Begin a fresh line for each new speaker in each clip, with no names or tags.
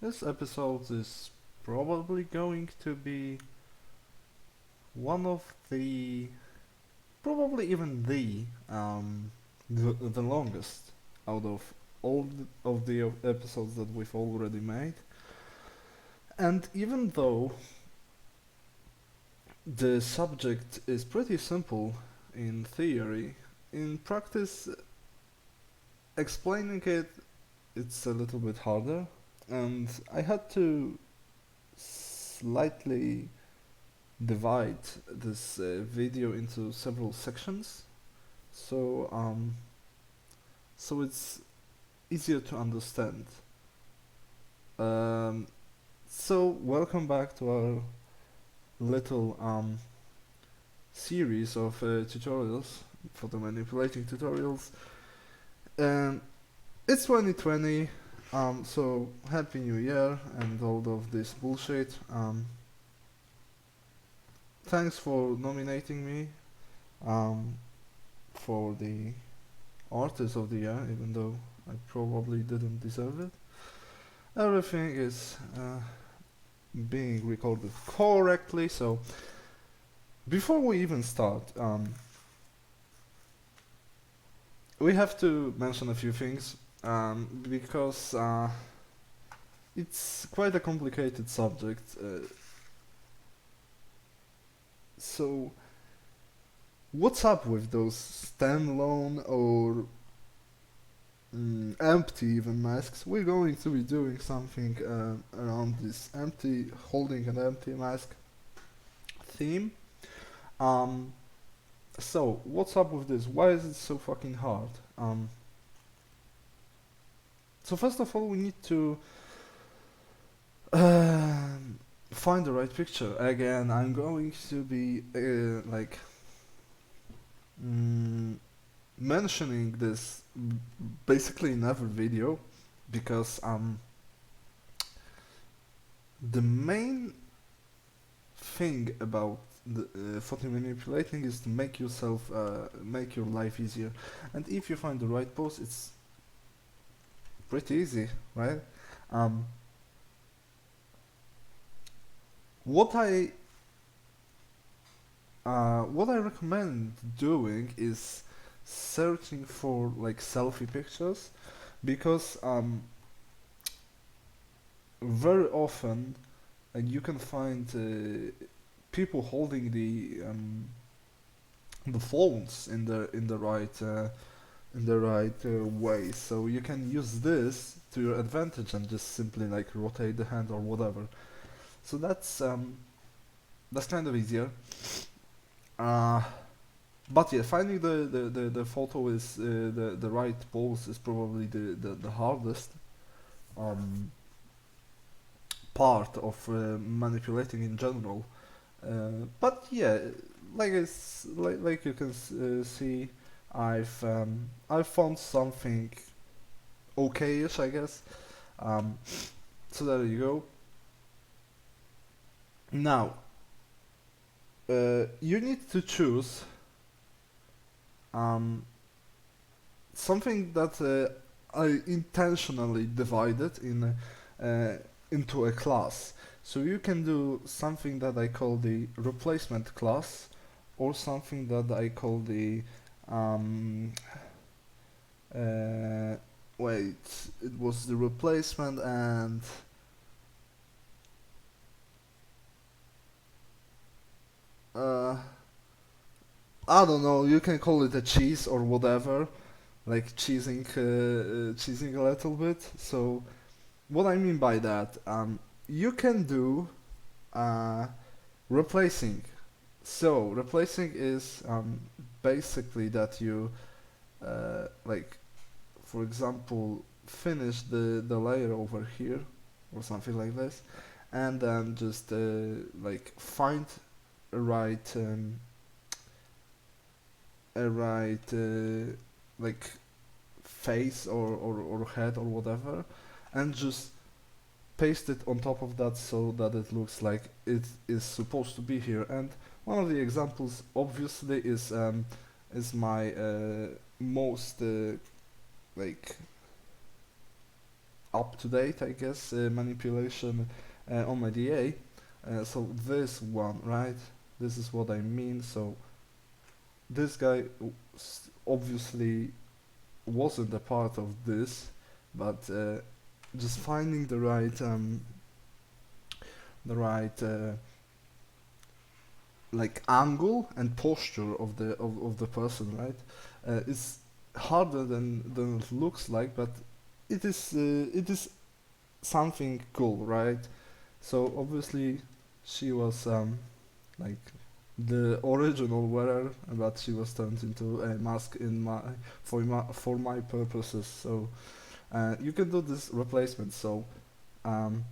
This episode is probably going to be one of the, probably even the longest out of of the episodes that we've already made. And even though the subject is pretty simple in theory, in practice, explaining it's a little bit harder, and I had to slightly divide this video into several sections, so so it's easier to understand. Um, so welcome back to our little series of tutorials, photo manipulating tutorials. And it's 2020, so happy New Year and all of this bullshit. Thanks for nominating me um, for the Artist of the Year, even though I probably didn't deserve it. Everything is being recorded correctly, so before we even start, we have to mention a few things because it's quite a complicated subject. So, what's up with those standalone or empty even masks? We're going to be doing something around this holding an empty mask theme. Um, so, what's up with this? Why is it so fucking hard? So first of all, we need to um, find the right picture. Again, I'm going to be mm, mentioning this basically in every video because the main thing about the photo manipulating is to make your life easier. And if you find the right pose, it's pretty easy, right? Um, what I what I recommend doing is searching for like selfie pictures because very often you can find people holding the phones in the right way, so you can use this to your advantage and just simply like rotate the hand or whatever. So that's kind of easier. Uh, but yeah, finding the photo is the right pose is probably the hardest um, part of manipulating in general. But yeah, like you can see, I've found something okayish, I guess. Um, so there you go. Now, you need to choose um, something that I intentionally divided into a class. So you can do something that I call the replacement class, or something that I call the um, uh, wait, it was the replacement and uh, I don't know. You can call it a cheese or whatever, like cheesing a little bit. So what I mean by that, you can do uh, replacing. So replacing is basically that you like, for example, finish the layer over here or something like this, and then just like find a right a right like face or head or whatever, and just paste it on top of that so that it looks like it is supposed to be here. And one of the examples, obviously, is my most like up to date, I guess, manipulation on my DA. So this one, right? This is what I mean. So this guy obviously wasn't a part of this, but just finding the right like angle and posture of the person, right? Is harder than it looks like, but it is something cool, right? So obviously she was like the original wearer, but she was turned into a mask in for my purposes. So you can do this replacement. So um,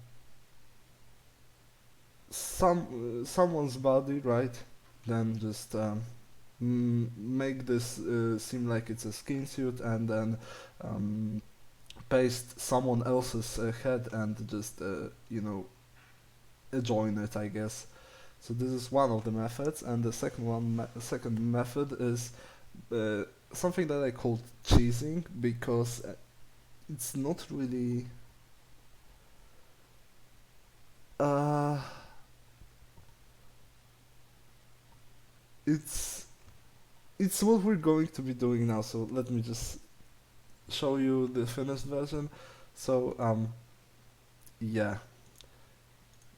someone's body, right? Then just make this seem like it's a skin suit, and then um, paste someone else's head and just join it, I guess. So this is one of the methods, and the second method is uh, something that I call cheesing, because it's not really uh, it's it's what we're going to be doing now. So let me just show you the finished version. So yeah,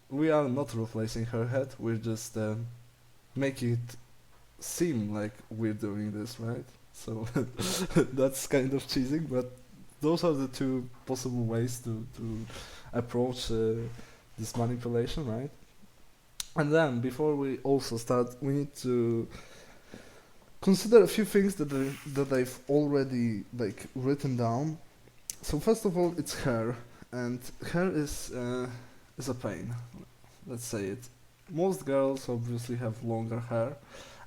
we are not replacing her head. We're just making it seem like we're doing this, right? So that's kind of cheesing, but those are the two possible ways to approach this manipulation, right? And then before we also start, we need to consider a few things that I've already like written down. So first of all, it's hair, and hair is a pain. Let's say it. Most girls obviously have longer hair,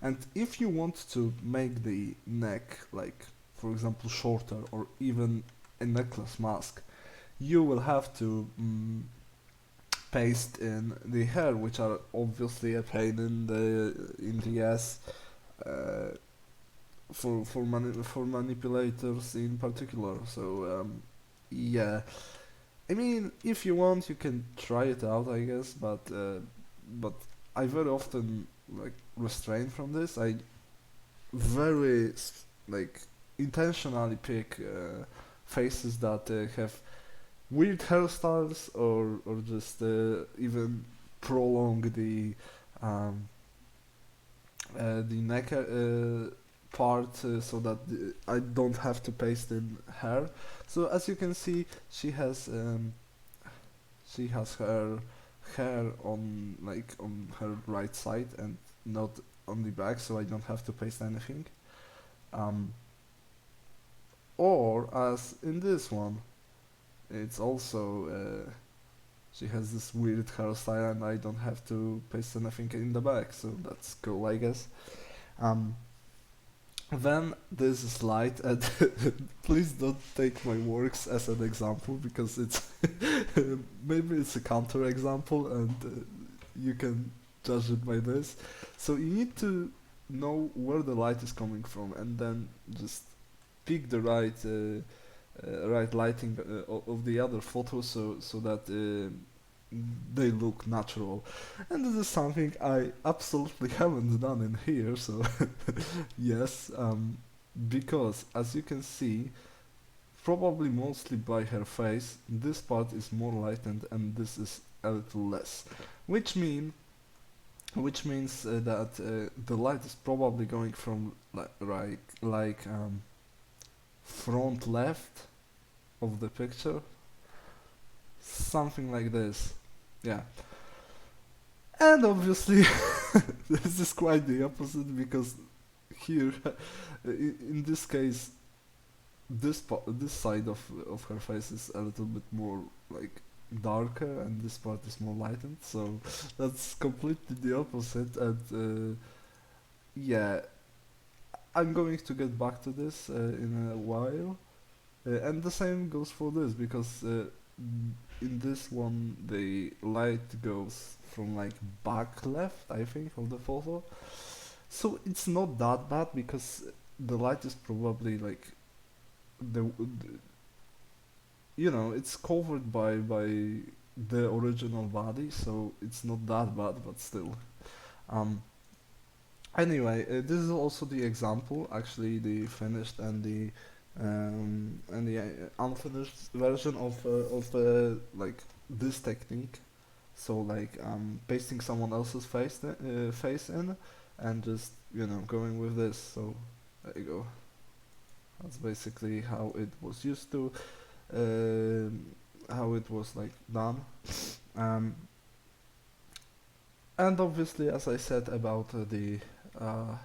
and if you want to make the neck, like for example, shorter or even a necklace mask, you will have to paste in the hair, which are obviously a pain in the ass uh, for manipulators in particular. So yeah, I mean, if you want, you can try it out, I guess, but I very often like restrain from this. I very like intentionally pick faces that have weird hairstyles, or just even prolong um, the neck part, so that I don't have to paste in hair. So as you can see, she has her hair on like on her right side and not on the back, so I don't have to paste anything. Um, or as in this one, it's also she has this weird hairstyle and I don't have to paste anything in the back, so that's cool, I guess. Um, then this slide, and please don't take my works as an example, because it's maybe it's a counter example, and you can judge it by this. So you need to know where the light is coming from, and then just pick the right lighting of the other photos, so that they look natural. And this is something I absolutely haven't done in here, so yes, because as you can see, probably mostly by her face, this part is more lightened and this is a little less, which which means that the light is probably going from front left of the picture, something like this. Yeah. And obviously, this is quite the opposite, because here, in this case, this side of her face is a little bit more like darker, and this part is more lightened. So that's completely the opposite. And yeah, I'm going to get back to this in a while. And the same goes for this, because in this one the light goes from like back left, I think, of the photo. So it's not that bad, because the light is probably like the you know, it's covered by the original body, so it's not that bad, but still. Um, Anyway, this is also the example, actually, the finished and the unfinished version of like this technique. So like pasting someone else's face in, and just going with this. So there you go. That's basically how it was used to, how it was like done. Um, and obviously, as I said about uh,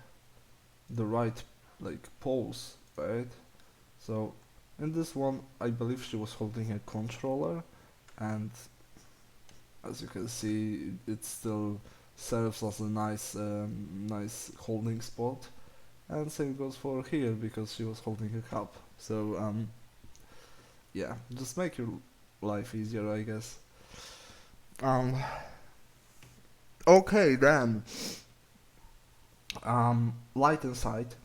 the right like pose, right? So in this one, I believe she was holding a controller, and as you can see, it still serves as a nice holding spot. And same goes for here because she was holding a cup. So yeah, just make your life easier, I guess. Um, okay then. Light inside.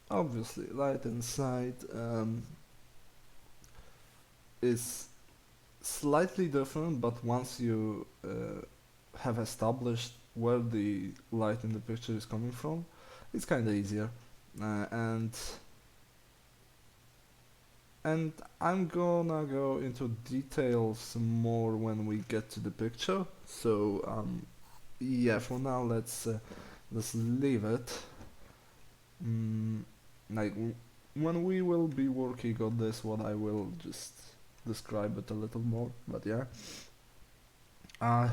Obviously, light inside is slightly different, but once you have established where the light in the picture is coming from, it's kind of easier. And I'm gonna go into details more when we get to the picture. So yeah, for now let's leave it. Mm, like when we will be working on this one, I will just describe it a little more. But yeah, uh,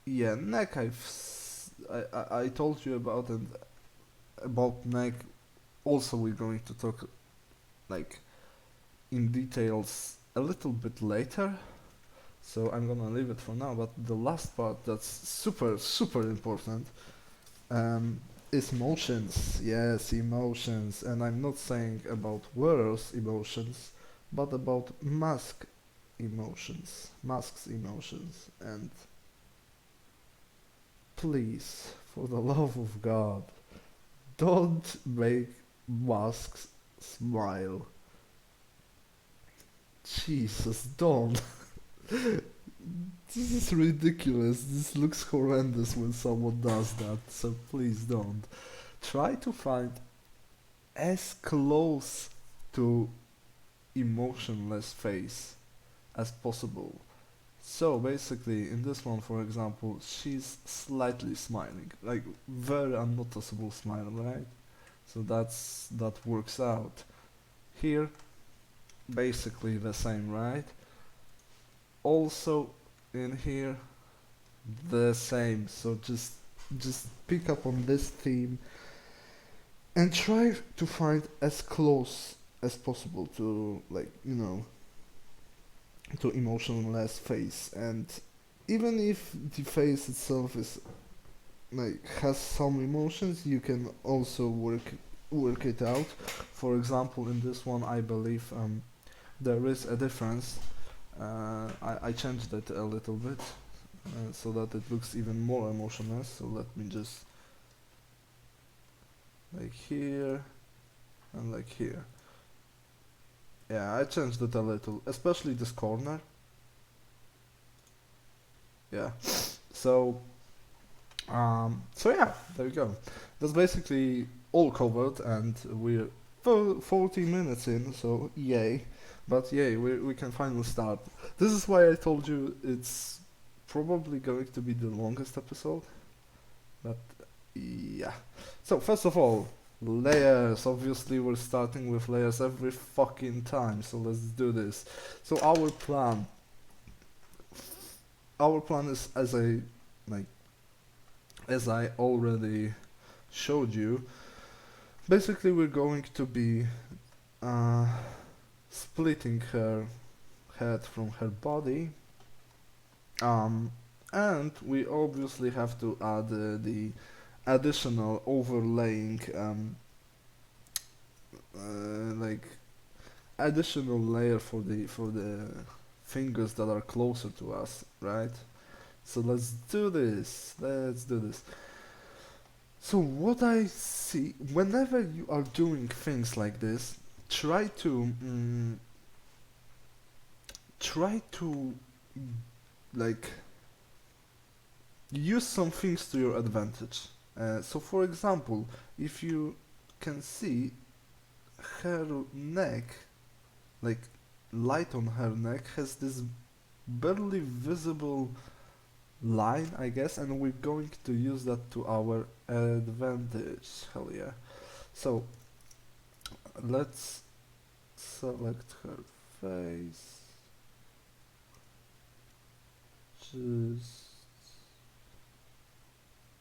yeah, neck. I told you about it about neck. Also, we're going to talk like in details a little bit later. So I'm gonna leave it for now. But the last part that's super important um, is emotions. Yes, emotions. And I'm not saying about wearers' emotions, but about masks emotions. And please, for the love of God, don't make masks smile. Jesus, don't. This is ridiculous. This looks horrendous when someone does that, so please don't. Try to find as close to emotionless face as possible. So basically, in this one, for example, she's slightly smiling, like very unnoticeable smile, right? So that works out. Here, basically the same, right? Also, in here, the same. So just pick up on this theme and try to find as close as possible to to emotionless face. And even if the face itself is like has some emotions, you can also work it out. For example, in this one, I believe there is a difference. I changed it a little bit so that it looks even more emotionless. So let me just like here and like here. Yeah, I changed it a little, especially this corner. Yeah. So so yeah, there we go. That's basically all covered, and we're 40 minutes in, so yay. But yay, we can finally start. This is why I told you it's probably going to be the longest episode. But yeah. So first of all, layers. Obviously, we're starting with layers every fucking time. So let's do this. So our plan is like as I already showed you. Basically, we're going to be uh, splitting her head from her body, um, and we obviously have to add the additional overlaying, like additional layer for the fingers that are closer to us, right? So let's do this. Let's do this. So what I see whenever you are doing things like this, try to try to like use some things to your advantage. So for example, if you can see her neck, like light on her neck has this barely visible line, I guess, and we're going to use that to our advantage. Hell yeah. So let's select her face. Just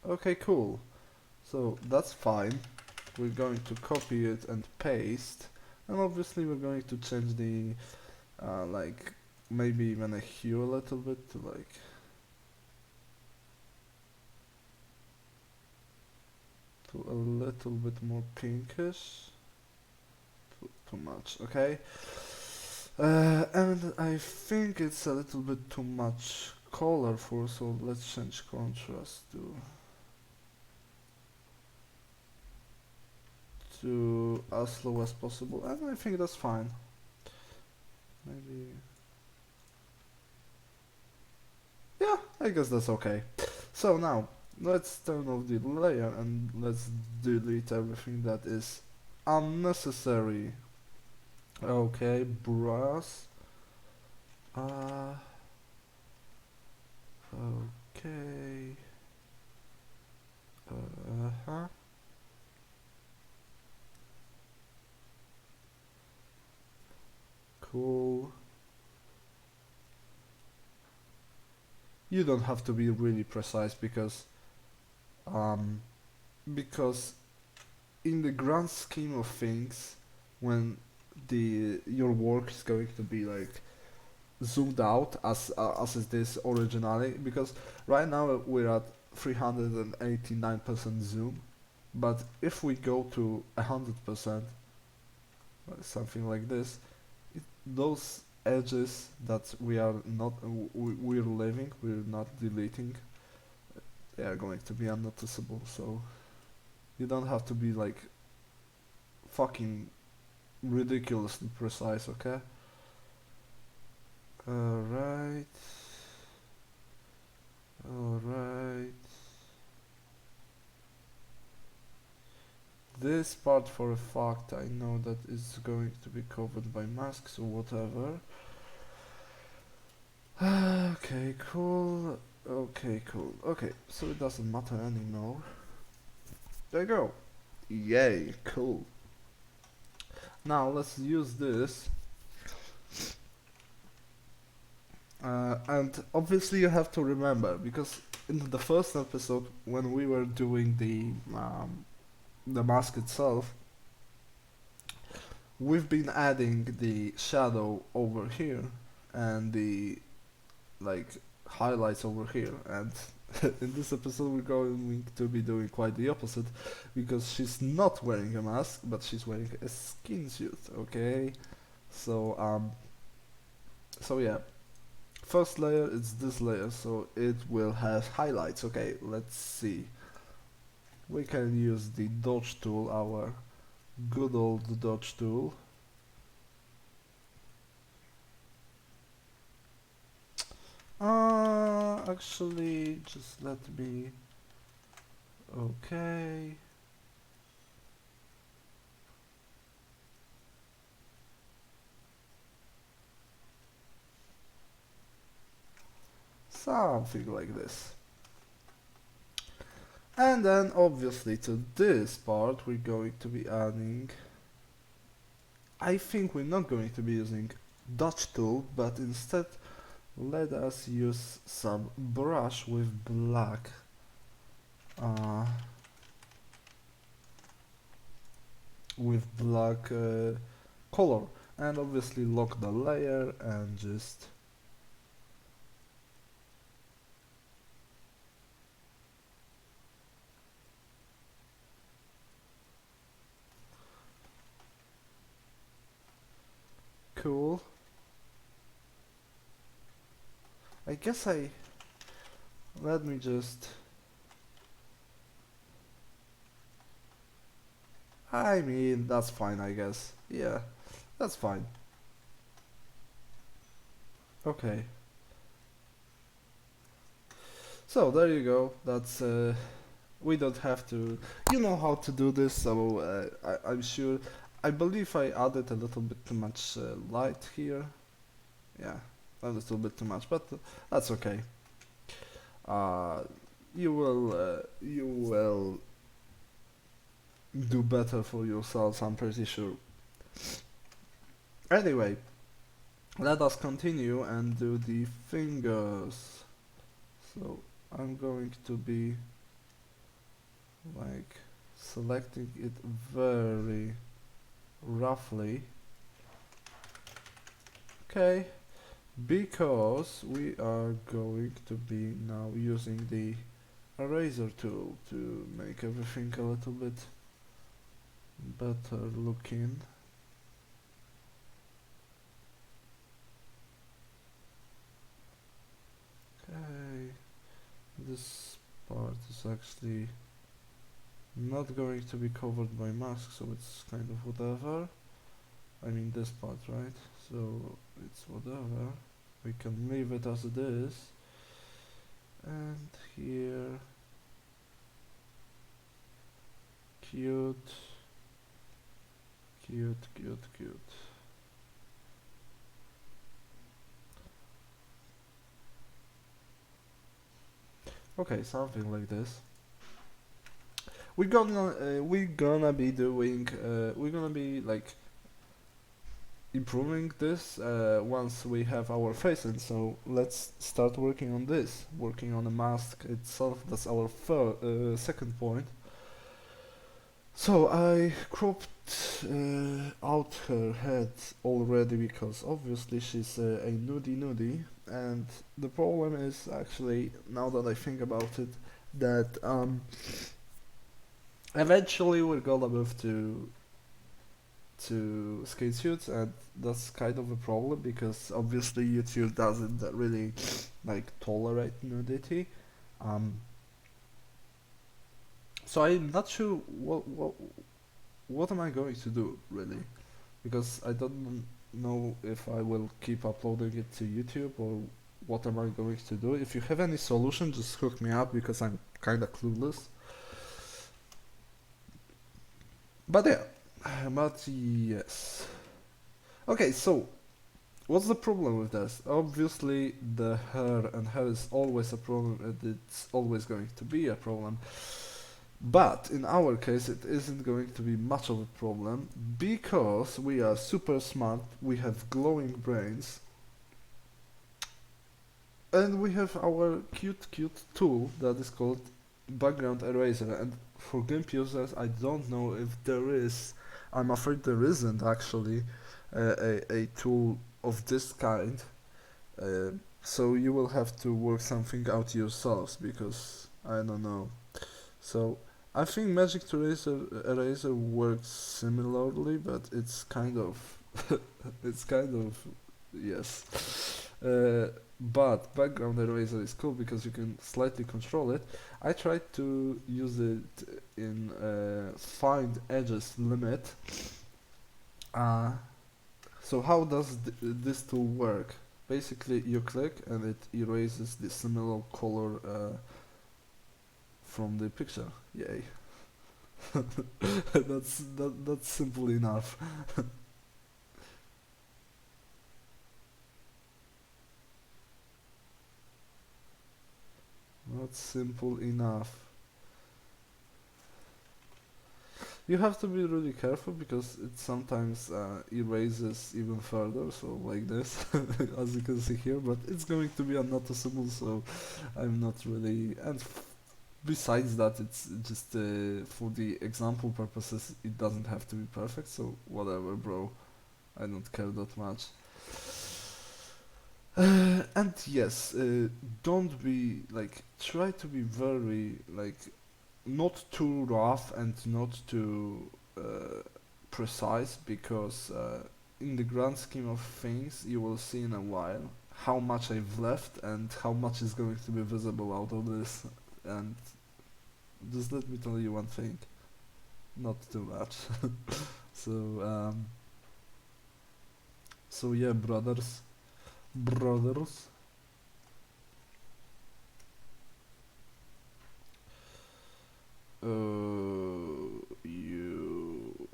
okay, cool. So that's fine. We're going to copy it and paste, and obviously we're going to change the like maybe even a hue a little bit to like to a little bit more pinkish. Too much, okay. And I think it's a little bit too much colorful, so let's change contrast to as low as possible, and I think that's fine. Maybe, yeah, I guess that's okay. So now, let's turn off the layer and let's delete everything that is unnecessary. Okay, brass. Uh, okay. Uh-huh. Cool. You don't have to be really precise um, because in the grand scheme of things, when your work is going to be like zoomed out as it is originally, because right now we're at 389% zoom, but if we go to 100%, something like this, those edges that we are not we're leaving, we're not deleting, they are going to be unnoticeable. So you don't have to be like fucking ridiculously precise, okay? Alright. Alright. This part for a fact I know that is going to be covered by masks or whatever. Okay, cool. Okay, cool. Okay, so it doesn't matter anymore. There you go. Yay, cool. Now let's use this. And obviously you have to remember, because in the first episode when we were doing the mask itself, we've been adding the shadow over here and the like highlights over here, and in this episode we're going to be doing quite the opposite, because she's not wearing a mask but she's wearing a skin suit. Okay, so so yeah, first layer is this layer, so it will have highlights. Okay, let's see. We can use the dodge tool, our good old dodge tool. Actually, just let me. Okay. Something like this. And then obviously to this part we're going to be adding, I think we're not going to be using dodge tool, but instead let us use some brush with black uh, color, and obviously lock the layer and just cool. I guess let me just, I mean, that's fine, I guess. Yeah. That's fine. Okay. So there you go. That's we don't have to. You know how to do this, so I'm sure. I believe I added a little bit too much light here. Yeah, a little bit too much, but that's okay. Uh, you will do better for yourselves. I'm pretty sure. Anyway, let us continue and do the fingers. So I'm going to be like selecting it very roughly. Okay, because we are going to be now using the eraser tool to make everything a little bit better looking. Okay, this part is actually not going to be covered by mask, so it's kind of whatever. I mean this part, right? So it's whatever. We can leave it as it is. And here, cute, cute, cute, cute. Okay, something like this. We're gonna be doing we're gonna be like improving this once we have our face in. So let's start working on this. Working on the mask itself. That's our second point. So I cropped out her head already because obviously she's a nudie, and the problem is actually, now that I think about it, that eventually we're gonna move to skate suits, and that's kind of a problem because obviously YouTube doesn't really like tolerate nudity. Um, so I'm not sure what am I going to do really, because I don't know if I will keep uploading it to YouTube or what am I going to do. If you have any solution, just hook me up because I'm kind of clueless. But yeah, but yes. Okay, so what's the problem with this? Obviously, the hair is always a problem, and it's always going to be a problem. But in our case, it isn't going to be much of a problem because we are super smart, we have glowing brains, and we have our cute tool that is called background eraser. And for GIMP users, I don't know if there is, I'm afraid there isn't actually a tool of this kind. Uh, so you will have to work something out yourselves because I don't know. So I think Magic Eraser works similarly, but it's kind of it's kind of yes. But background eraser is cool because you can slightly control it. I tried to use it in find edges limit. Uh, so how does this tool work? Basically, you click and it erases the similar color from the picture. Yay! That's simple enough. That's simple enough. You have to be really careful because it sometimes erases even further, so like this, as you can see here, but it's going to be unnoticeable, so I'm not really. And besides that, it's just for the example purposes, it doesn't have to be perfect, so whatever, bro. I don't care that much. And yes, don't be like, try to be very like not too rough and not too precise because in the grand scheme of things you will see in a while how much I've left and how much is going to be visible out of this. And just let me tell you one thing, not too much. So So yeah, brothers. You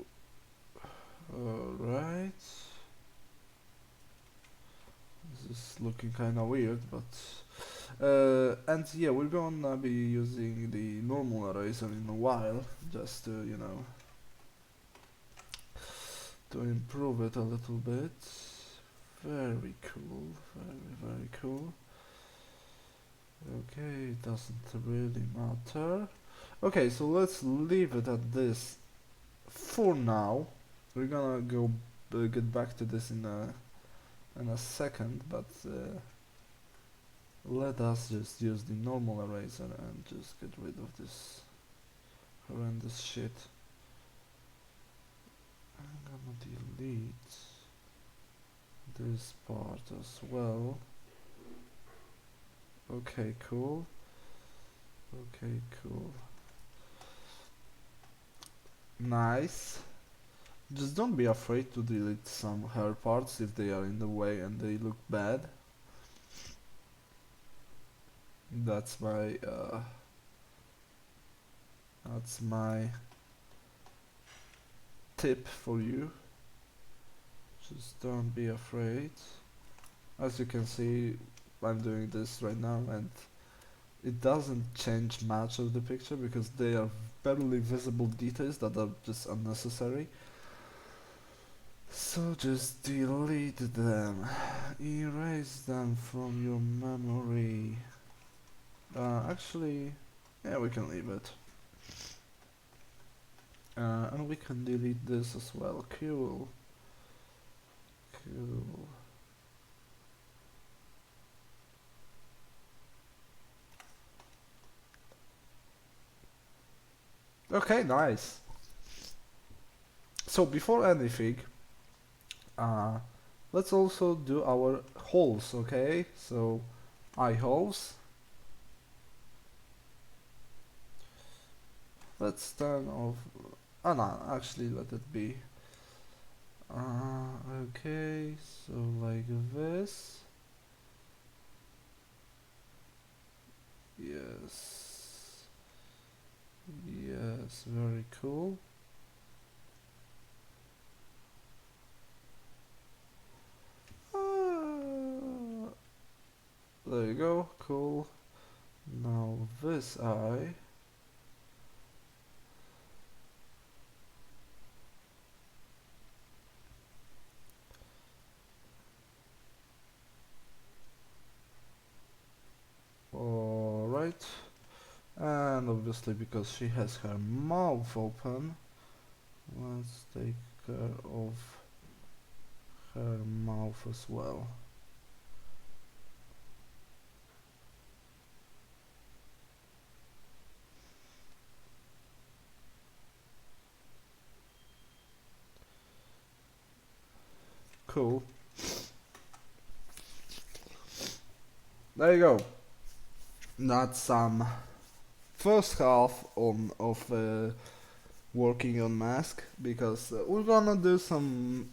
alright. This is looking kinda weird, but and yeah, we're gonna be using the normal eraser in a while, just to, you know, to improve it a little bit. Very cool, very cool. Okay, it doesn't really matter. Okay, so let's leave it at this for now. We're gonna go get back to this in a second, but let us just use the normal eraser and just get rid of this horrendous shit. I'm gonna delete this part as well. Okay, cool. Okay, cool. Nice. Just don't be afraid to delete some hair parts if they are in the way and they look bad. That's my that's my tip for you. Just don't be afraid. As you can see, I'm doing this right now and it doesn't change much of the picture because they are barely visible details that are just unnecessary. So just delete them. Erase them from your memory. Actually, yeah, we can leave it. And we can delete this as well. Cool. Cool. Okay, nice. So before anything, uh, let's also do our holes, okay? So eye holes. Let's turn off. Oh no, actually let it be. Okay, so like this. Yes. Yes, very cool. Ah, there you go, cool. Now this eye. Alright. And obviously because she has her mouth open, let's take care of her mouth as well. Cool. There you go. That's some first half on of working on mask because we're gonna do some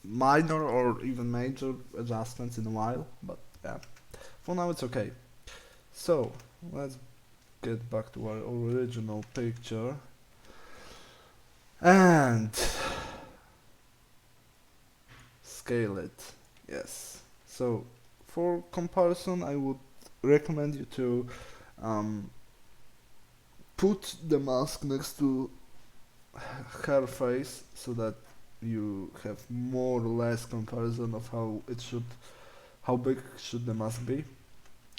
minor or even major adjustments in a while, but yeah, for now it's okay. So let's get back to our original picture and scale it. Yes. So for comparison, I would recommend you to um, put the mask next to her face so that you have more or less comparison of how big should the mask be.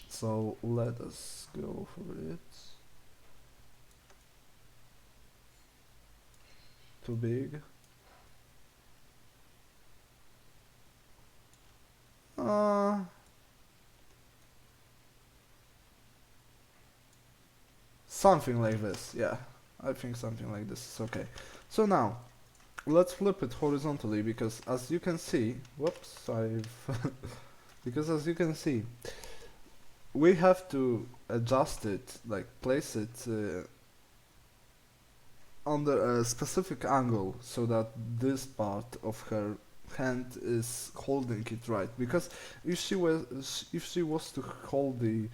So let us go for it. Too big. Uh, Something like this, yeah. I think something like this is okay. So now, let's flip it horizontally because as you can see, whoops, because as you can see, we have to adjust it, like place it under a specific angle so that this part of her hand is holding it right, because if she was to hold the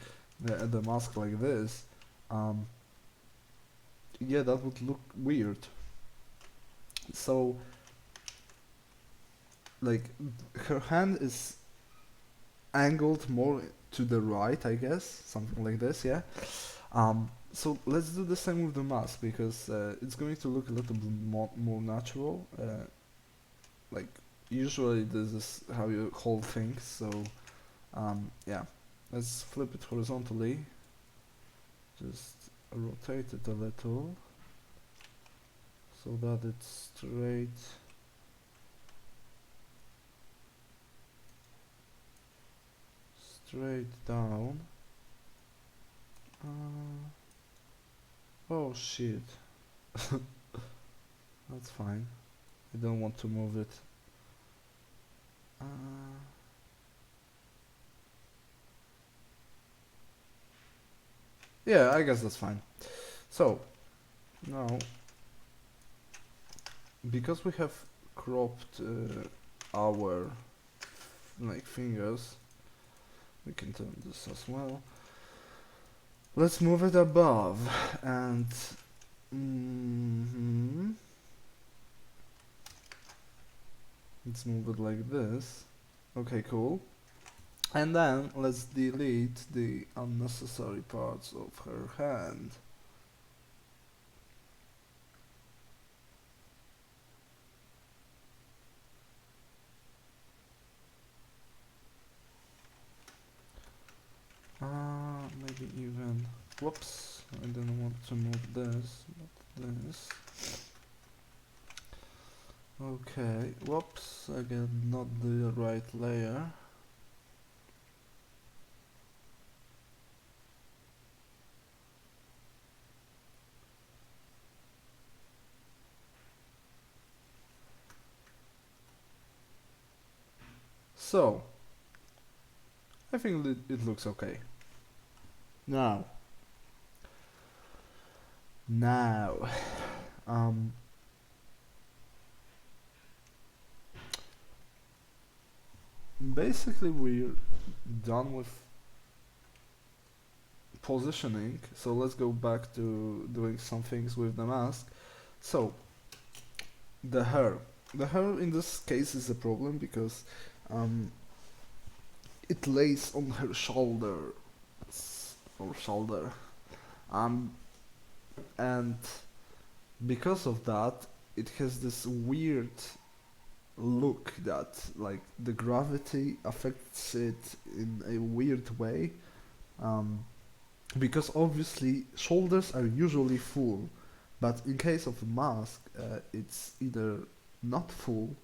mask like this, um, yeah, that would look weird. So like her hand is angled more to the right, I guess, something like this, yeah. So let's do the same with the mask, because it's going to look a little bit more natural. Like usually this is how you hold things. So yeah, let's flip it horizontally. Just rotate it a little so that it's straight down. Oh shit. That's fine. I don't want to move it. Uh, yeah, I guess that's fine. So now, because we have cropped our like fingers, we can turn this as well. Let's move it above and let's move it like this. Okay, cool. And then let's delete the unnecessary parts of her hand. Maybe even, whoops, I didn't want to move this, but this. Okay, whoops, again, not the right layer. So, I think it looks okay. Now, now, um, basically we're done with positioning, so let's go back to doing some things with the mask. So, the hair. The hair in this case is a problem because um, it lays on her shoulder or shoulder, um, and because of that, it has this weird look that like the gravity affects it in a weird way. Um, because obviously shoulders are usually full, but in case of a mask, it's either not full.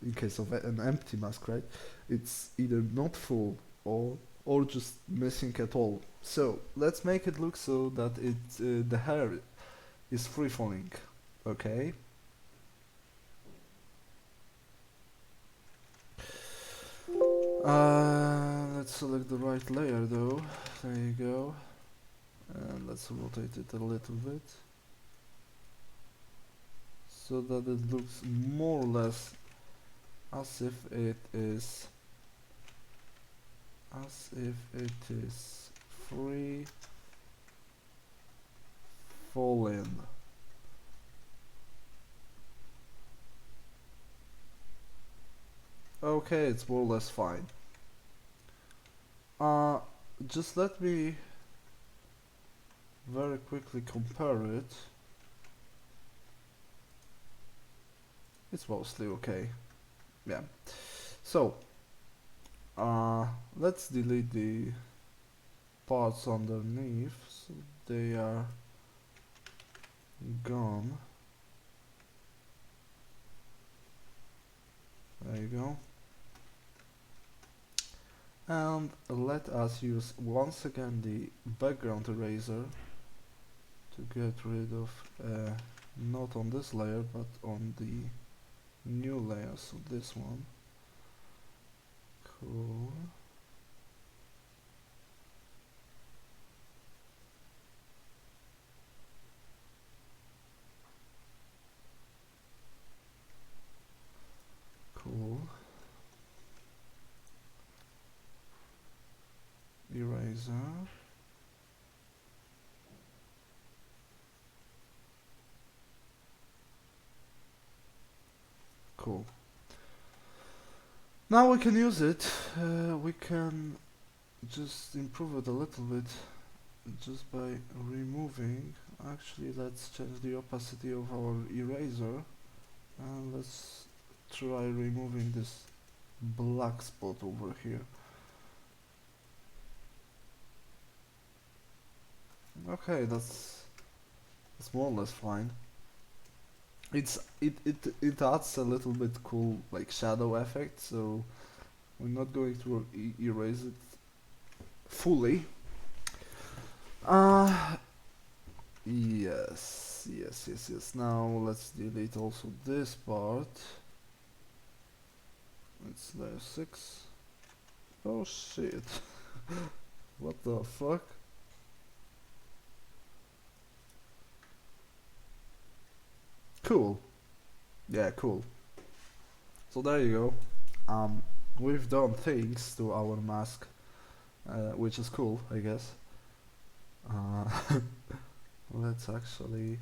In case of an empty mask, right? It's either not full or just missing at all. So let's make it look so that the hair is free falling. Okay. Let's select the right layer though. There you go. And let's rotate it a little bit so that it looks more or less as if it is free falling. Okay, it's more or less fine. Just let me very quickly compare it. It's mostly okay. Yeah. So, let's delete the parts underneath so they are gone. There you go. And let us use once again the background eraser to get rid of not on this layer but on the new layer, so this one. Cool. eraser. Cool. Now we can use it. We can just improve it a little bit just by removing. Actually, let's change the opacity of our eraser and let's try removing this black spot over here. Okay, that's more or less fine. It adds a little bit cool like shadow effect, so we're not going to erase it fully. Yes. Now let's delete also this part. It's layer 6. Oh shit. What the fuck? Cool. Yeah, cool. So there you go. We've done things to our mask, which is cool, I guess. Uh, let's actually,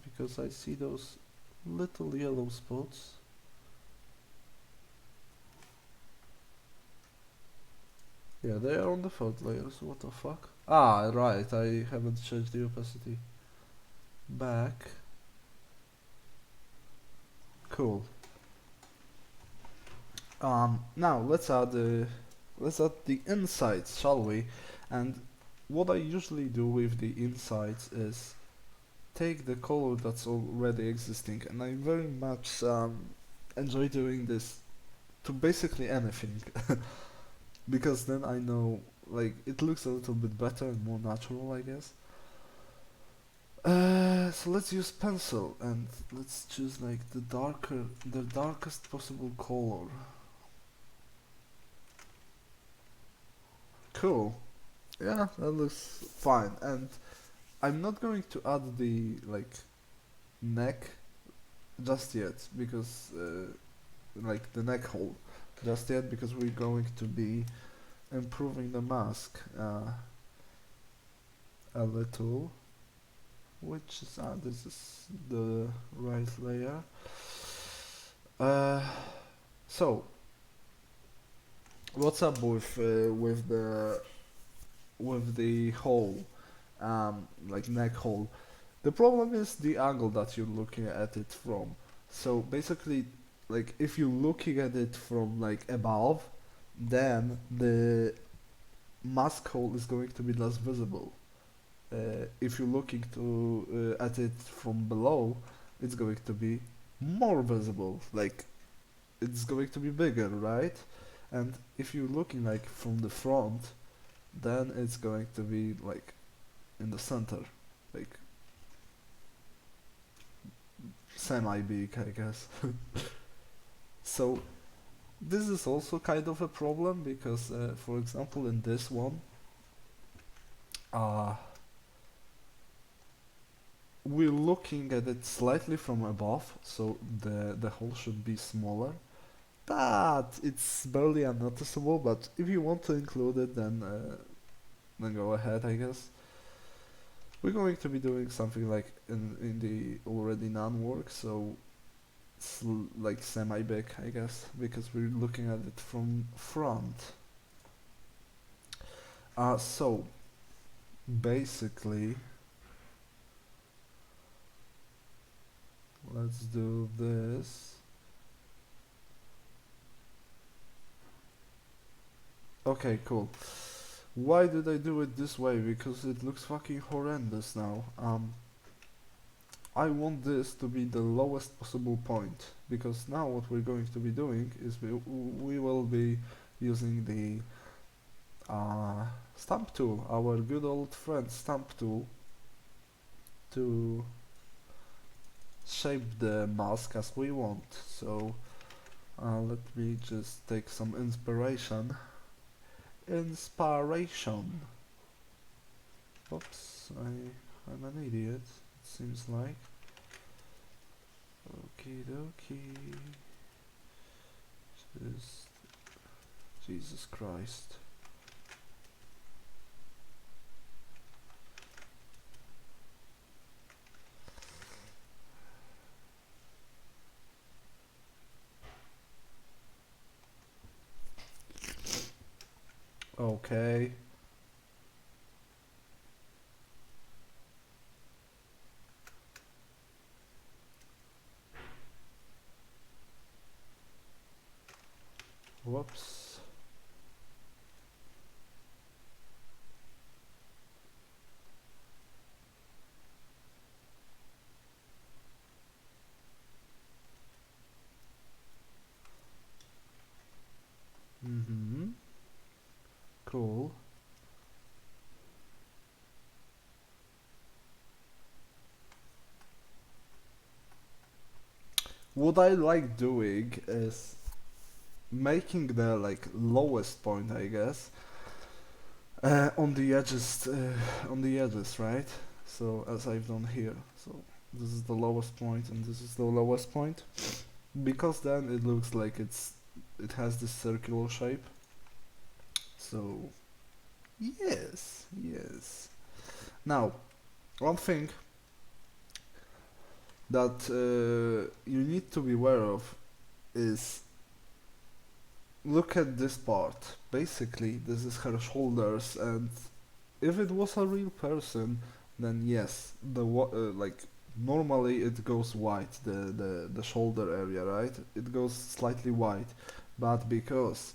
because I see those little yellow spots. Yeah, they are on the third layer, so what the fuck? Ah, right, I haven't changed the opacity. Back. Cool. Now let's add the insides, shall we? And what I usually do with the insides is take the color that's already existing, and I very much enjoy doing this to basically anything, because then I know like it looks a little bit better and more natural, I guess. So let's use pencil and let's choose like the darkest possible color. Cool. Yeah, that looks fine. And I'm not going to add the like neck just yet because like the neck hole just yet because we're going to be improving the mask a little, which is this is the right layer. Uh, so what's up with the hole, like neck hole? The problem is the angle that you're looking at it from. So basically, like if you're looking at it from like above, then the mask hole is going to be less visible. If you're looking to at it from below, it's going to be more visible. Like it's going to be bigger, right? And if you're looking like from the front, then it's going to be like in the center, like semi-big, I guess. So this is also kind of a problem because, for example, in this one, uh, we're looking at it slightly from above, so the hole should be smaller, but it's barely unnoticeable. But if you want to include it, then go ahead, I guess. We're going to be doing something like in the already non-work, so it's like semi-big, I guess, because we're looking at it from front. So basically, let's do this. Okay, cool. Why did I do it this way? Because it looks fucking horrendous now. I want this to be the lowest possible point, because now what we're going to be doing is we will be using the stamp tool, our good old friend stamp tool, to shape the mask as we want. So let me just take some inspiration. Oops, I'm an idiot, it seems like. Okie dokie. Just Jesus Christ. Okay. Whoops. Mm-hmm. Cool. What I like doing is making the like lowest point, I guess, on the edges, right? So as I've done here. So this is the lowest point and this is the lowest point, because then it looks like it has this circular shape. So yes, yes. Now, one thing that you need to be aware of is, look at this part. Basically, this is her shoulders, and if it was a real person, then yes, like normally it goes white, the shoulder area, right? It goes slightly white, but because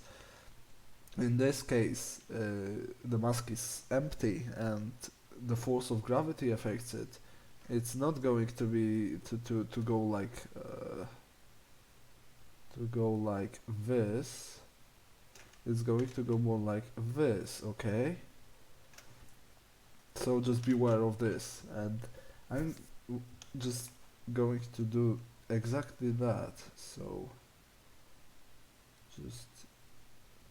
in this case the mask is empty and the force of gravity affects it, it's not going to be to go like this. It's going to go more like this, okay? So just beware of this, and I'm just going to do exactly that. So just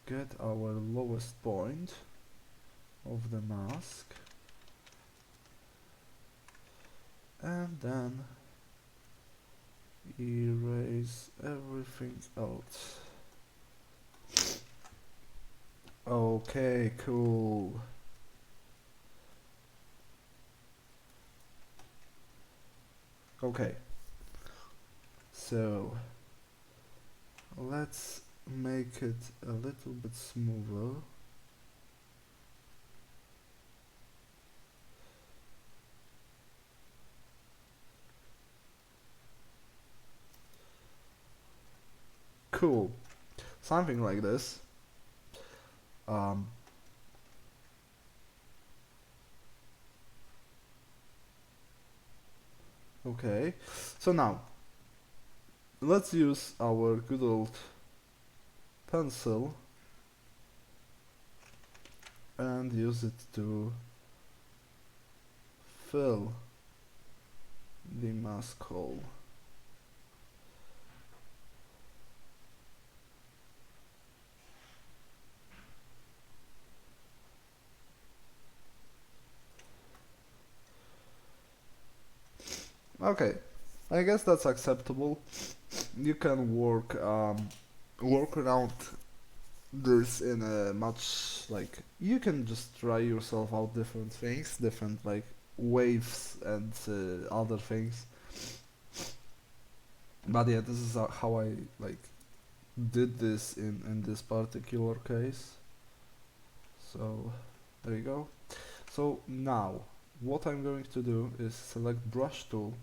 get our lowest point of the mask and then erase everything else. Okay, cool. Okay, so let's make it a little bit smoother. Cool, something like this. Um, okay, so now let's use our good old pencil and use it to fill the mask hole. Okay, I guess that's acceptable. You can work around this in a much, like, you can just try yourself out different things, different like waves and other things. But yeah, this is how I like did this in this particular case. So there you go. So now what I'm going to do is select brush tool,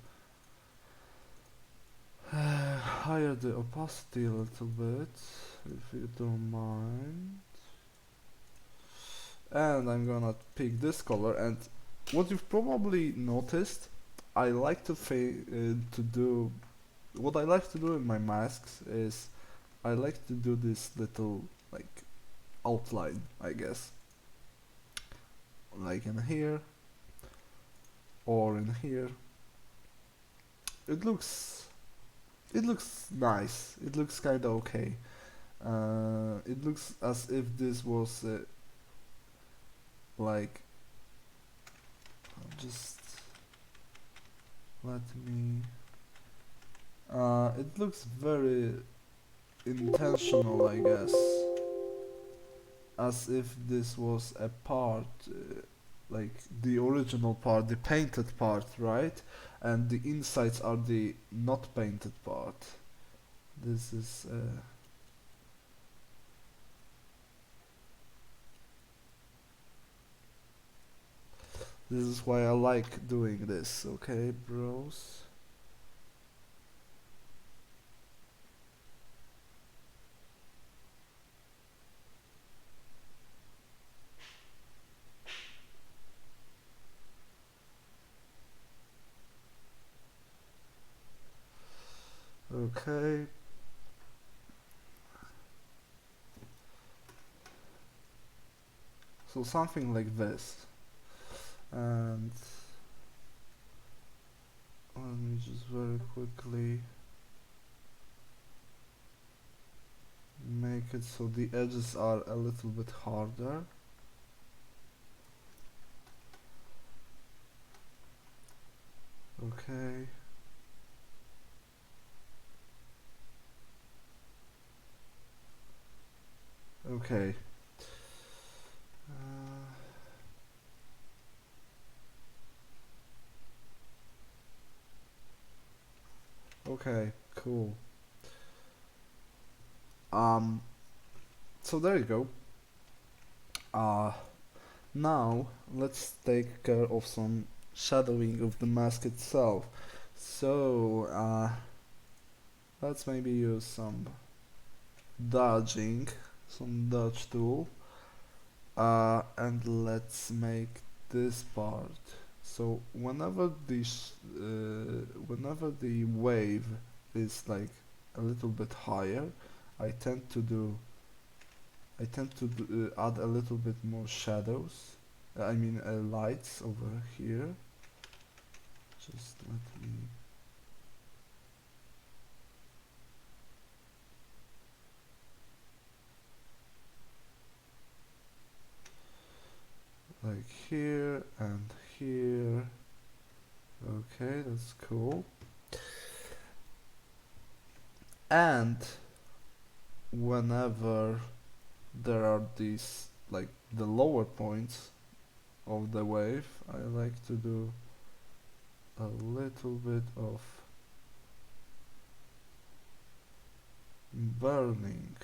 higher the opacity a little bit if you don't mind, and I'm gonna pick this color. And what you've probably noticed, I like to do what I like to do in my masks is I like to do this little like outline, I guess, like in here or in here. It looks it looks nice. It looks kind of okay. It looks as if this was like, just let me. It looks very intentional, I guess. as if this was a part, like the original part, the painted part, right? And the insides are the not painted part. This is this is why I like doing this, okay, bros? Okay. So something like this. And let me just very quickly make it so the edges are a little bit harder. Okay. Okay. Uh, okay, cool. Um, so there you go. Uh, Now let's take care of some shadowing of the mask itself. So let's maybe use some dodging, some dodge tool, and let's make this part. So whenever the wave is like a little bit higher, I tend to do add a little bit more shadows. I mean lights over here. Just let me. Like here and here. Okay, that's cool. And whenever there are these, like the lower points of the wave, I like to do a little bit of burning.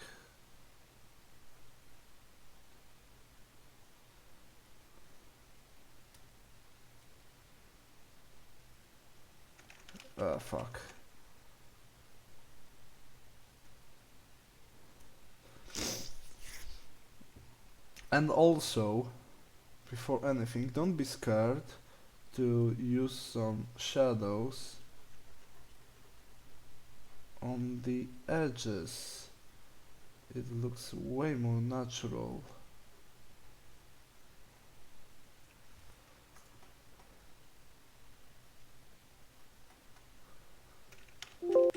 Fuck. And also, before anything, don't be scared to use some shadows on the edges. It looks way more natural.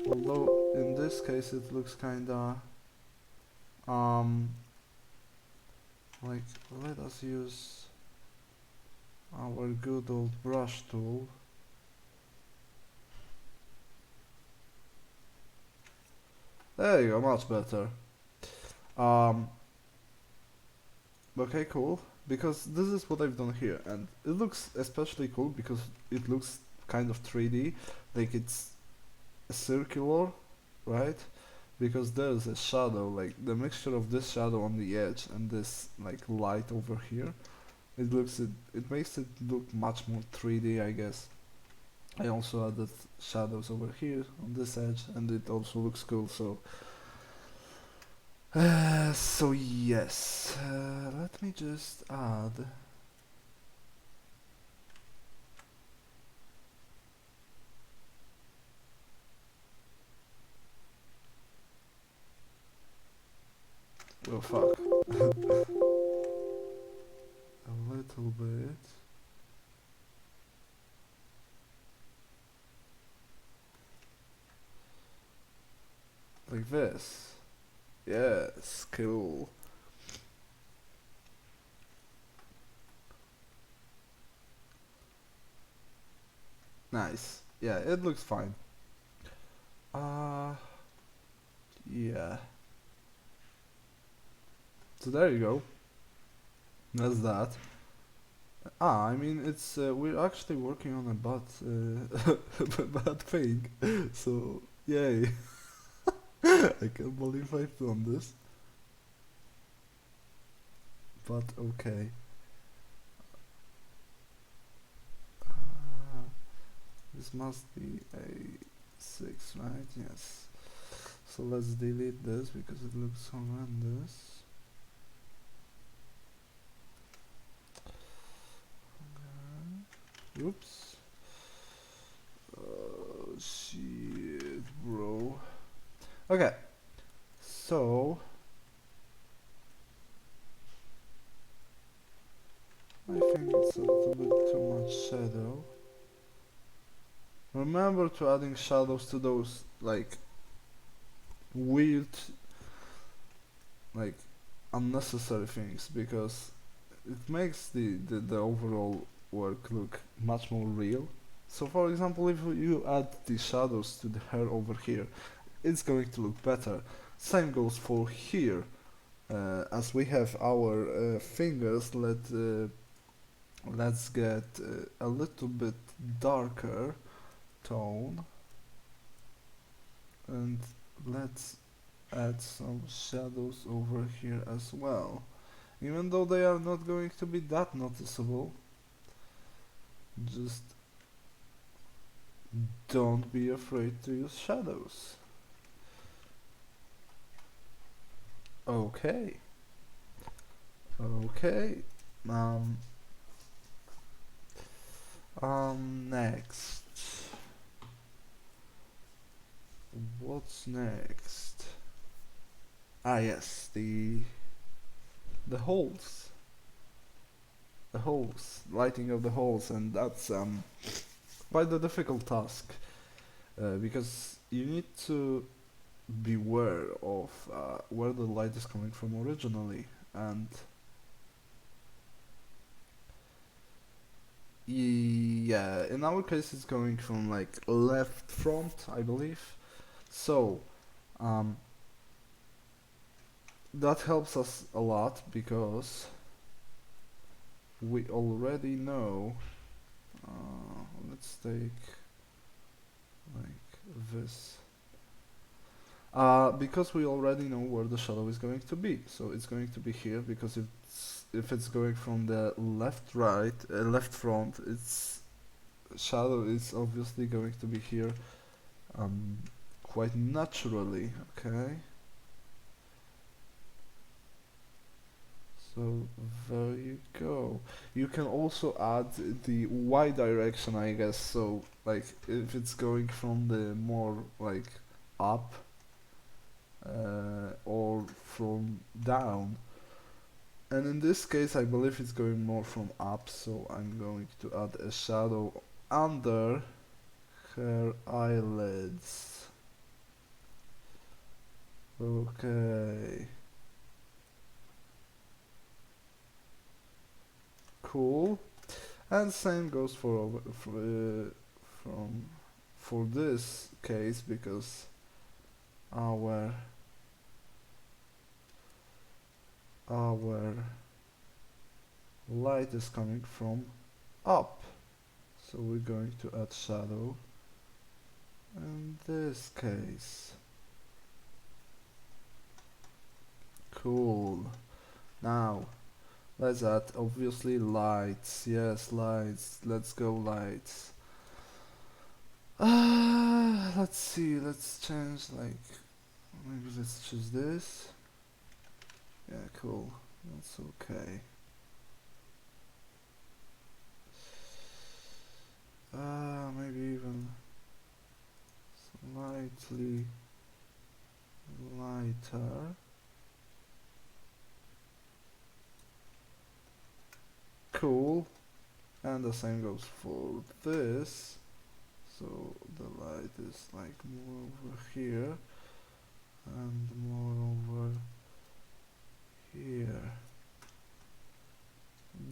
Although in this case it looks kinda um like, let us use our good old brush tool. There you go, much better. Um okay, cool. Because this is what I've done here, and it looks especially cool because it looks kind of 3D, like it's circular, right? Because there's a shadow, like the mixture of this shadow on the edge and this like light over here. It makes it look much more 3D, I guess. I also added shadows over here on this edge, and it also looks cool. So yes, let me just add. Oh fuck. A little bit. Like this. Yes, cool. Nice. Yeah, it looks fine. Uh, yeah. So there you go. That's that. Ah, I mean, it's we're actually working on a bad thing. So yay! I can't believe I've done this. But okay. Uh, this must be a 6, right? Yes. So let's delete this because it looks horrendous. Oops. Shit, bro. Okay. So I think it's a little bit too much shadow. Remember to adding shadows to those like weird, like unnecessary things because it makes the overall work look much more real. So for example, if you add the shadows to the hair over here, it's going to look better. Same goes for here. As we have our fingers, let's get a little bit darker tone and let's add some shadows over here as well. Even though they are not going to be that noticeable, just don't be afraid to use shadows. Okay. Okay. Um, Next. What's next? Ah, yes, the holes. The holes, lighting of the holes, and that's quite a difficult task because you need to beware of where the light is coming from originally, and yeah, in our case it's going from like left front, I believe. So um, that helps us a lot because we already know. Let's take like this. Because we already know where the shadow is going to be, so it's going to be here because if it's going from the left front, its shadow is obviously going to be here, quite naturally. Okay. So there you go. You can also add the Y direction, I guess. So like if it's going from the more like up or from down. And in this case, I believe it's going more from up, so I'm going to add a shadow under her eyelids. Okay. Cool. And same goes from for this case because our our light is coming from up, so we're going to add shadow in this case. Cool. Now let's add obviously lights. Yes, lights. Let's go lights. Let's see. Let's change like maybe let's choose this. Yeah, cool. That's okay. Maybe even slightly lighter. Cool. And the same goes for this. So the light is like more over here and more over here.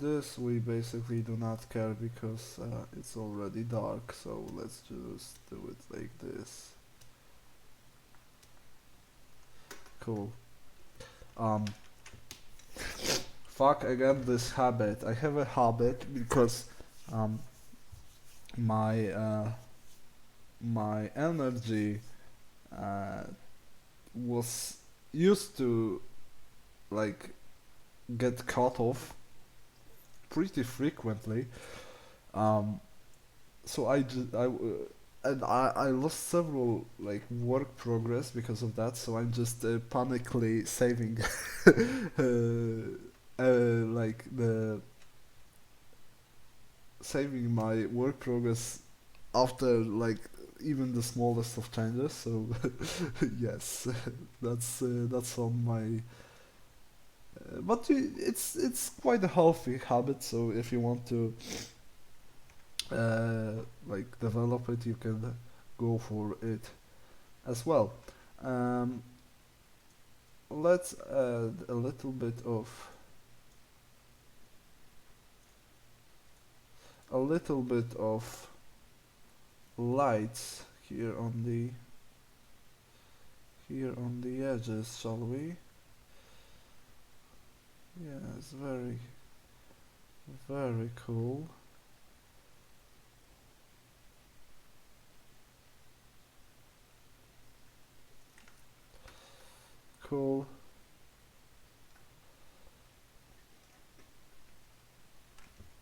This we basically do not care because it's already dark, so let's just do it like this. Cool. Um, Fuck again this habit. I have a habit because um my my energy uh was used to like get cut off pretty frequently. Um, so I lost several like work progress because of that. So I'm just panically saving like the saving my work progress after like even the smallest of changes. So yes, that's on my. But it's quite a healthy habit. So if you want to like develop it, you can go for it as well. Um, let's add a little bit of lights here on the edges, shall we? Yes, very cool. Cool.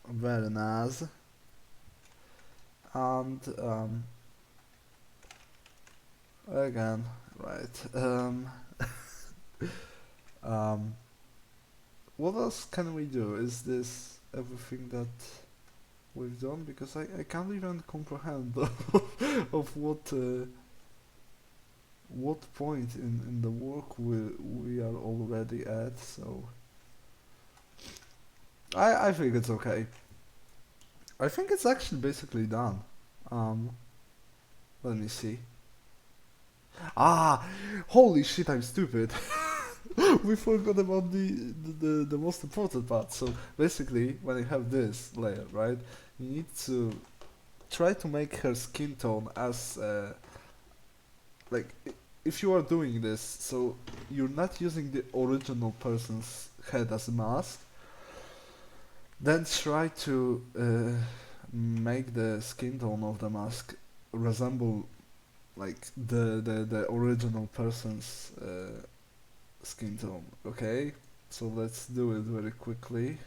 Very nice. And again, right. Um, what else can we do? Is this everything that we've done? Because I can't even comprehend of what point in the work we are already at. So I think it's okay. I think it's actually basically done. Um, let me see. Ah, holy shit! I'm stupid. We forgot about the most important part. So basically, when you have this layer, right, you need to try to make her skin tone as like if you are doing this, so you're not using the original person's head as a mask, then try to make the skin tone of the mask resemble like the original person's skin tone. Okay, so let's do it very quickly.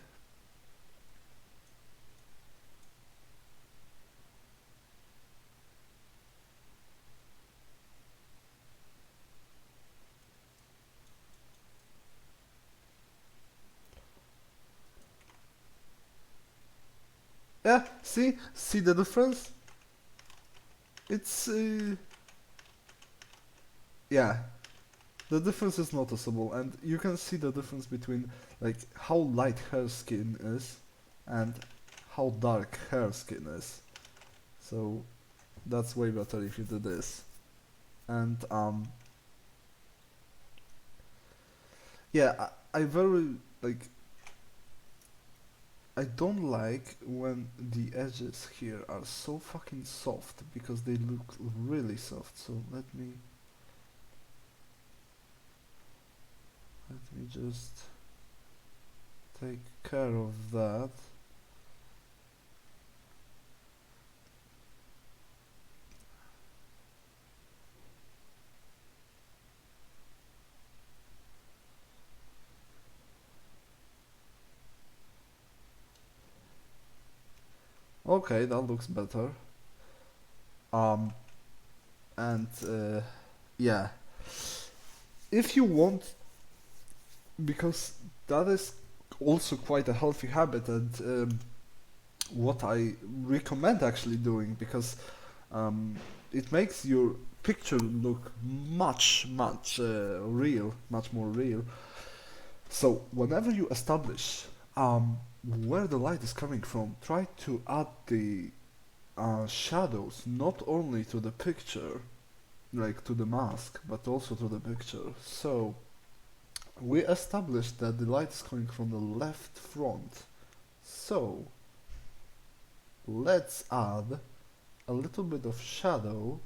Yeah, see the difference? It's yeah, the difference is noticeable, and you can see the difference between like how light her skin is and how dark her skin is. So that's way better if you do this. And yeah, I very like I don't like when the edges here are so fucking soft because they look really soft. So let me just take care of that. Okay, that looks better. Um, and yeah, if you want, because that is also quite a healthy habit, and what I recommend actually doing, because it makes your picture look much more real. So whenever you establish where the light is coming from, try to add the shadows not only to the picture, like to the mask, but also to the picture. So we established that the light is coming from the left front. So let's add a little bit of shadow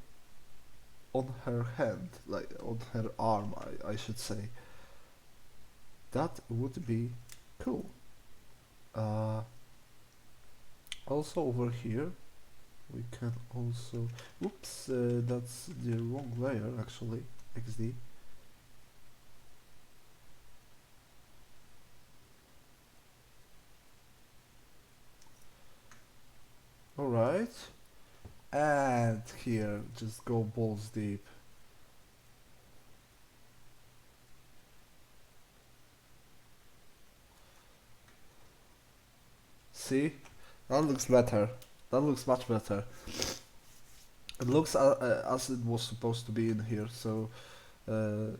on her hand, like on her arm, I should say. That would be Cool. Uh, Also over here we can also, oops, that's the wrong layer actually, XD. Alright, and here just go balls deep. See, that looks better, that looks much better. It looks as it was supposed to be in here, so uh,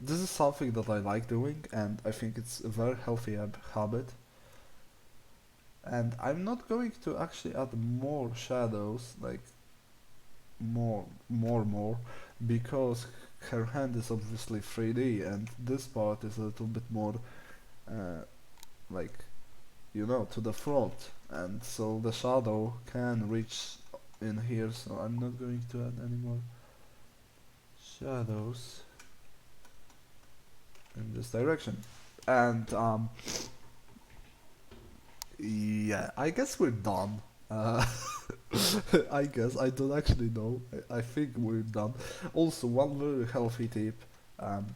this is something that I like doing, and I think it's a very healthy habit. And I'm not going to actually add more shadows, like more, because her hand is obviously 3D, and this part is a little bit more, uh, like, you know, to the front, and so the shadow can reach in here, so I'm not going to add any more shadows in this direction. And yeah, I guess we're done. I guess I don't actually know. I think we're done. Also, one very healthy tip: um,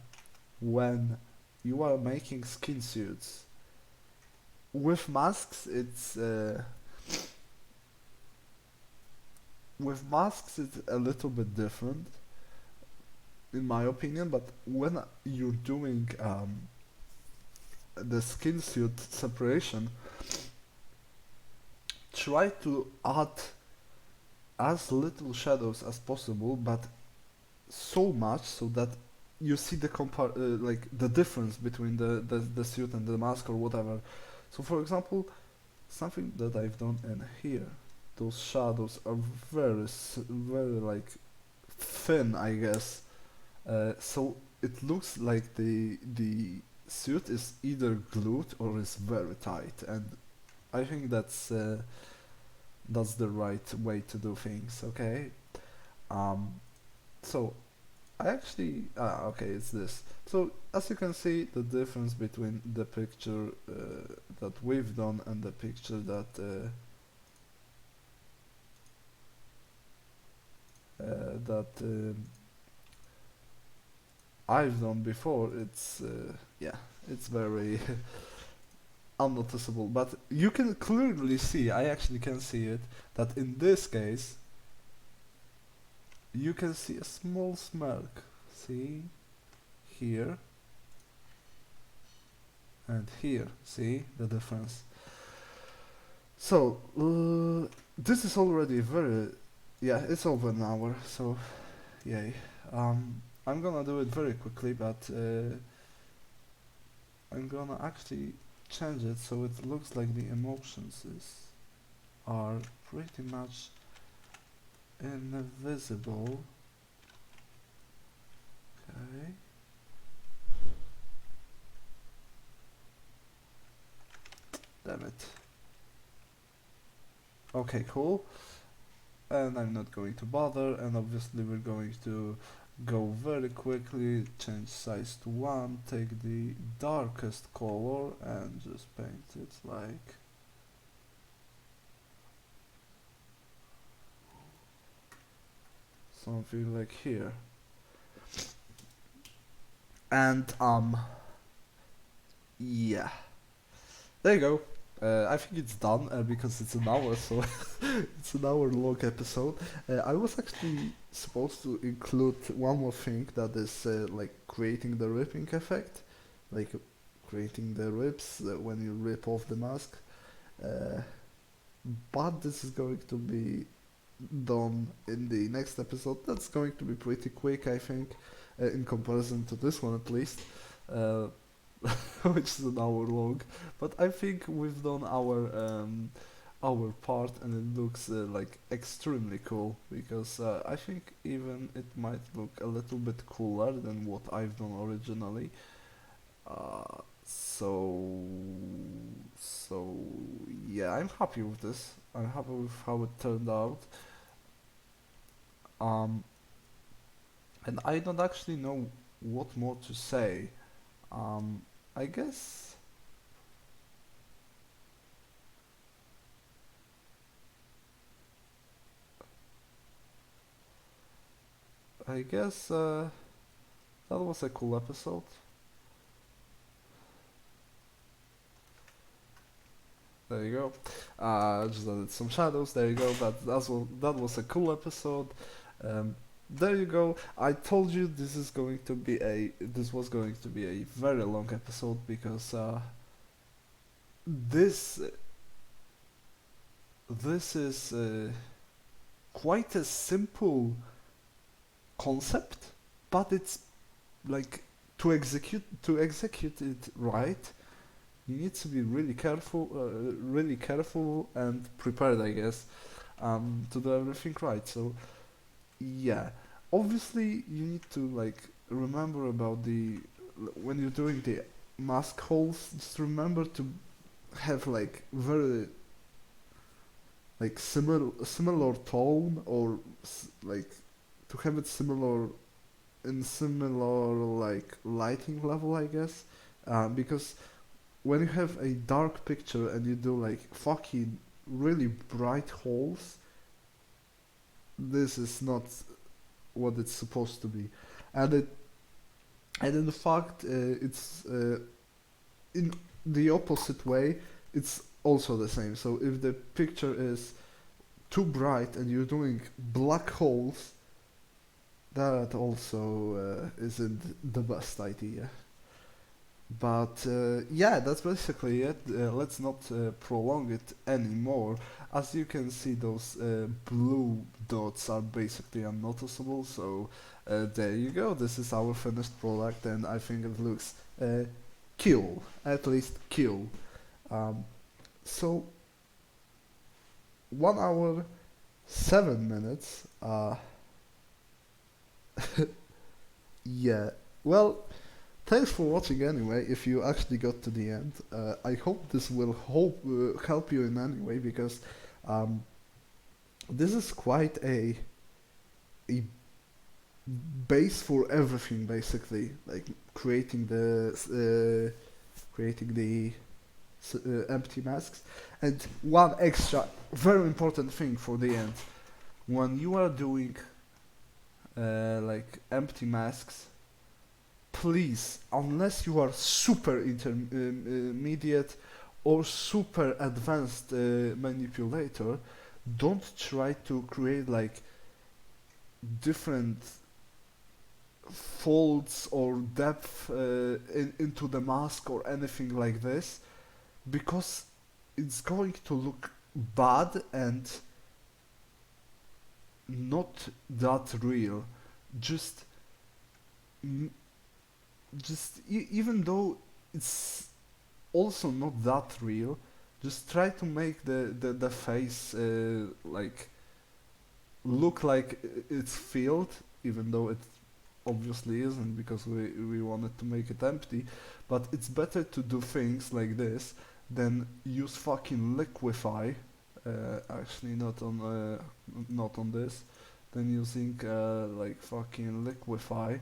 when you are making skin suits with masks, it's a little bit different, in my opinion. But when you're doing the skin suit separation, try to add as little shadows as possible, but so much so that you see the like the difference between the suit and the mask or whatever. So for example, something that I've done in here, those shadows are very like thin, I guess. So it looks like the suit is either glued or is very tight, and I think that's the right way to do things. Okay. Um, so I actually, okay, it's this. So as you can see, the difference between the picture that we've done and the picture that I've done before, it's yeah, it's very unnoticeable. But you can clearly see, I actually can see it, that in this case, you can see a small smirk. See here and here. See the difference. So, this is already very, yeah, it's over an hour, so, yay. I'm gonna do it very quickly, but I'm gonna actually change it so it looks like the emotions are pretty much invisible. Okay. Damn it. Okay, cool. And I'm not going to bother, and obviously we're going to go very quickly, change size to 1, take the darkest color and just paint it like something like here. And yeah, there you go. I think it's done because it's an hour, so it's an hour long episode. I was actually supposed to include one more thing, that is like creating the ripping effect, like creating the rips when you rip off the mask. Uh, but this is going to be done in the next episode. That's going to be pretty quick, I think, in comparison to this one at least. Uh, which is an hour long. But I think we've done our part, and it looks like extremely cool, because I think even it might look a little bit cooler than what I've done originally. So yeah, I'm happy with this. I'm happy with how it turned out. Um, and I don't actually know what more to say. Um, I guess I guess that was a cool episode. There you go. Just added some shadows. There you go. That was a cool episode. Um, there you go. I told you this was going to be a very long episode because this this is quite a simple concept, but it's like to execute it right. You need to be really careful and prepared, I guess, to do everything right. So yeah, obviously you need to like remember about the when you're doing the mask holes. Just remember to have like very like similar tone or like to have it similar in similar like lighting level, I guess, because when you have a dark picture and you do like fucking really bright holes, this is not what it's supposed to be, and it and in fact it's in the opposite way. It's also the same. So if the picture is too bright and you're doing black holes, that also isn't the best idea. But yeah, that's basically it. Let's not prolong it anymore. As you can see, those blue dots are basically unnoticeable. So there you go. This is our finished product, and I think it looks cool. At least cool. Um, so 1 hour 7 minutes. Yeah. Well, thanks for watching anyway, if you actually got to the end. I hope this will help you in any way because um, this is quite a base for everything basically, like creating the empty masks. And one extra very important thing for the end, when you are doing like empty masks, please, unless you are super intermediate or super advanced manipulator, don't try to create like different folds or depth into the mask or anything like this, because it's going to look bad and not that real. Just m- even though it's also not that real, just try to make the face like look like it's filled, even though it obviously isn't because we wanted to make it empty. But it's better to do things like this than use fucking liquify. Actually, not on this. Than using like fucking liquify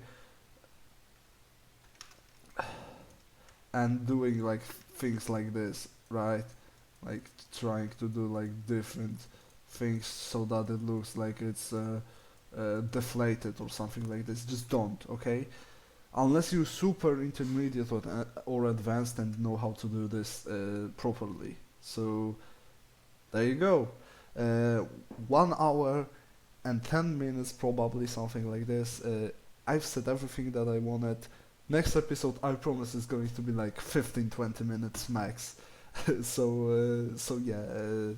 and doing like things like this, right? Like trying to do like different things so that it looks like it's deflated or something like this. Just don't, okay? Unless you're super intermediate or advanced and know how to do this properly. So there you go. Uh, 1 hour and 10 minutes, probably something like this. I've said everything that I wanted. Next episode, I promise, is going to be like 15-20 minutes max. So yeah,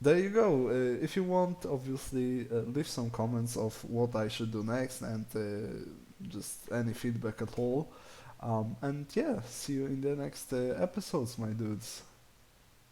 there you go. If you want, obviously, leave some comments of what I should do next and just any feedback at all. And yeah, see you in the next episodes, my dudes.